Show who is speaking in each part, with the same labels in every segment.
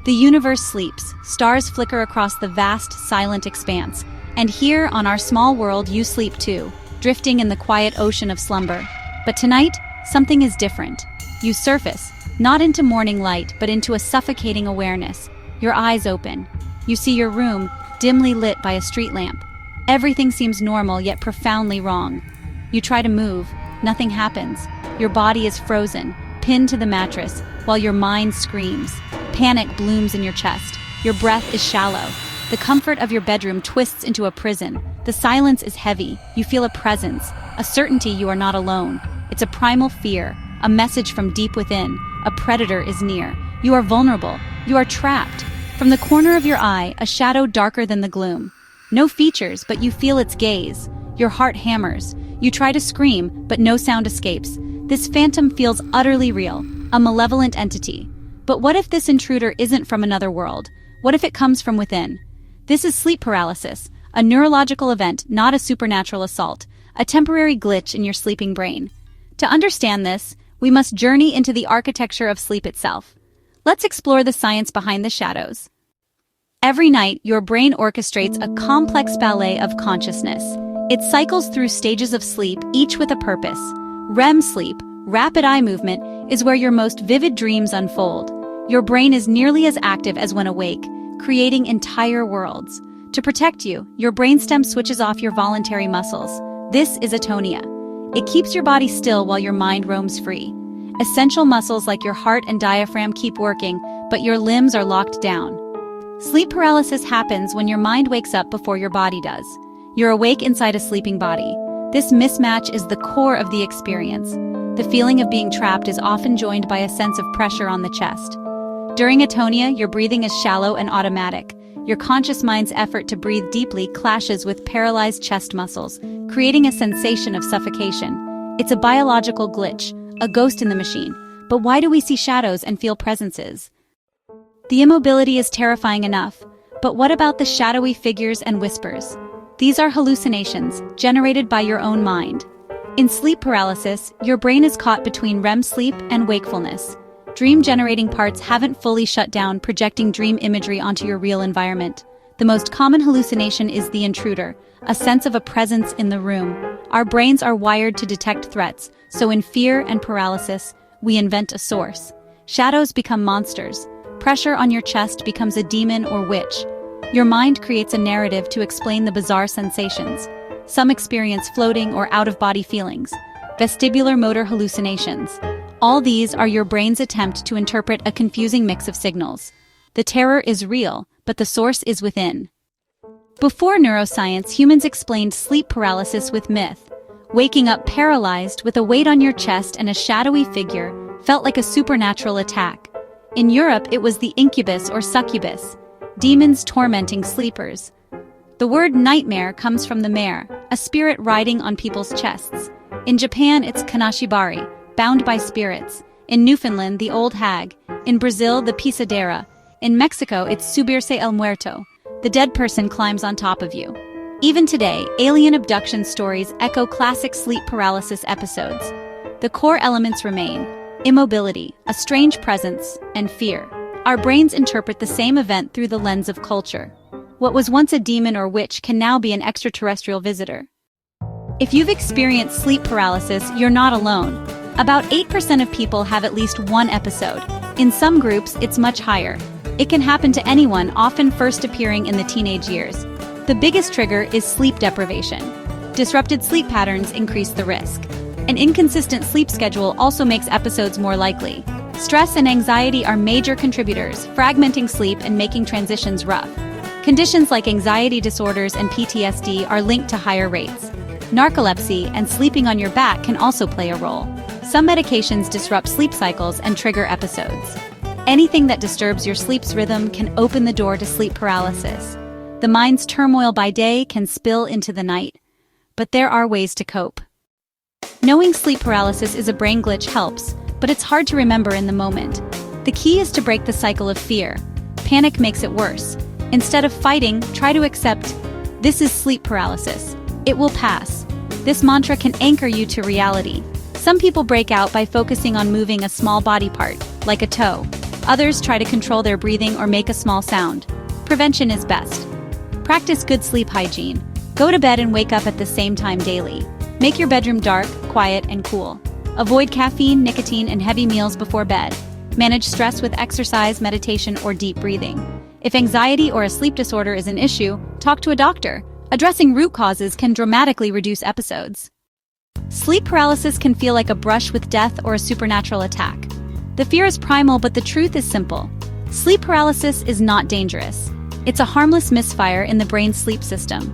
Speaker 1: The universe sleeps, stars flicker across the vast, silent expanse, and here, on our small world, you sleep too, drifting in the quiet ocean of slumber. But tonight, something is different. You surface, not into morning light, but into a suffocating awareness. Your eyes open. You see your room, dimly lit by a street lamp. Everything seems normal, yet profoundly wrong. You try to move. Nothing happens. Your body is frozen, pinned to the mattress, while your mind screams. Panic blooms in your chest. Your breath is shallow. The comfort of your bedroom twists into a prison. The silence is heavy. You feel a presence, a certainty you are not alone. It's a primal fear, a message from deep within. A predator is near. You are vulnerable. You are trapped. From the corner of your eye, a shadow darker than the gloom. No features, but you feel its gaze. Your heart hammers. You try to scream, but no sound escapes. This phantom feels utterly real, a malevolent entity. But what if this intruder isn't from another world? What if it comes from within? This is sleep paralysis, a neurological event, not a supernatural assault, a temporary glitch in your sleeping brain. To understand this, we must journey into the architecture of sleep itself. Let's explore the science behind the shadows. Every night, your brain orchestrates a complex ballet of consciousness. It cycles through stages of sleep, each with a purpose. REM sleep, rapid eye movement, is where your most vivid dreams unfold. Your brain is nearly as active as when awake, creating entire worlds. To protect you, your brainstem switches off your voluntary muscles. This is atonia. It keeps your body still while your mind roams free. Essential muscles like your heart and diaphragm keep working, but your limbs are locked down. Sleep paralysis happens when your mind wakes up before your body does. You're awake inside a sleeping body. This mismatch is the core of the experience. The feeling of being trapped is often joined by a sense of pressure on the chest. During atonia, your breathing is shallow and automatic. Your conscious mind's effort to breathe deeply clashes with paralyzed chest muscles, creating a sensation of suffocation. It's a biological glitch, a ghost in the machine. But why do we see shadows and feel presences? The immobility is terrifying enough, but what about the shadowy figures and whispers? These are hallucinations, generated by your own mind. In sleep paralysis, your brain is caught between REM sleep and wakefulness. Dream-generating parts haven't fully shut down, projecting dream imagery onto your real environment. The most common hallucination is the intruder, a sense of a presence in the room. Our brains are wired to detect threats, so in fear and paralysis, we invent a source. Shadows become monsters. Pressure on your chest becomes a demon or witch. Your mind creates a narrative to explain the bizarre sensations. Some experience floating or out-of-body feelings, vestibular motor hallucinations. All these are your brain's attempt to interpret a confusing mix of signals. The terror is real, but the source is within. Before neuroscience, humans explained sleep paralysis with myth. Waking up paralyzed with a weight on your chest and a shadowy figure felt like a supernatural attack. In Europe, it was the incubus or succubus, demons tormenting sleepers. The word nightmare comes from the mare, a spirit riding on people's chests. In Japan, it's kanashibari, bound by spirits. In Newfoundland, the old hag. In Brazil, the pisadera. In Mexico, it's subirse el muerto. The dead person climbs on top of you. Even today, alien abduction stories echo classic sleep paralysis episodes. The core elements remain: immobility, a strange presence, and fear. Our brains interpret the same event through the lens of culture. What was once a demon or witch can now be an extraterrestrial visitor. If you've experienced sleep paralysis, you're not alone. About 8% of people have at least one episode. In some groups, it's much higher. It can happen to anyone, often first appearing in the teenage years. The biggest trigger is sleep deprivation. Disrupted sleep patterns increase the risk. An inconsistent sleep schedule also makes episodes more likely. Stress and anxiety are major contributors, fragmenting sleep and making transitions rough. Conditions like anxiety disorders and PTSD are linked to higher rates. Narcolepsy and sleeping on your back can also play a role. Some medications disrupt sleep cycles and trigger episodes. Anything that disturbs your sleep's rhythm can open the door to sleep paralysis. The mind's turmoil by day can spill into the night. But there are ways to cope. Knowing sleep paralysis is a brain glitch helps, but it's hard to remember in the moment. The key is to break the cycle of fear. Panic makes it worse. Instead of fighting, try to accept, this is sleep paralysis. It will pass. This mantra can anchor you to reality. Some people break out by focusing on moving a small body part, like a toe. Others try to control their breathing or make a small sound. Prevention is best. Practice good sleep hygiene. Go to bed and wake up at the same time daily. Make your bedroom dark, quiet, and cool. Avoid caffeine, nicotine, and heavy meals before bed. Manage stress with exercise, meditation, or deep breathing. If anxiety or a sleep disorder is an issue, talk to a doctor. Addressing root causes can dramatically reduce episodes. Sleep paralysis can feel like a brush with death or a supernatural attack. The fear is primal, but the truth is simple. Sleep paralysis is not dangerous. It's a harmless misfire in the brain's sleep system.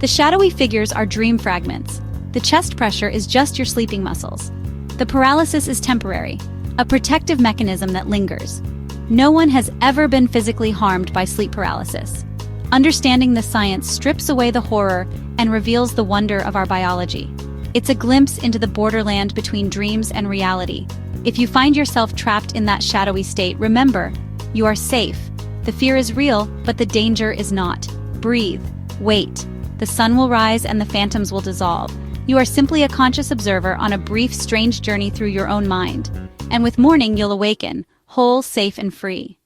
Speaker 1: The shadowy figures are dream fragments. The chest pressure is just your sleeping muscles. The paralysis is temporary, a protective mechanism that lingers. No one has ever been physically harmed by sleep paralysis. Understanding the science strips away the horror and reveals the wonder of our biology. It's a glimpse into the borderland between dreams and reality. If you find yourself trapped in that shadowy state, remember, you are safe. The fear is real, but the danger is not. Breathe. Wait. The sun will rise and the phantoms will dissolve. You are simply a conscious observer on a brief, strange journey through your own mind. And with morning, you'll awaken, whole, safe, and free.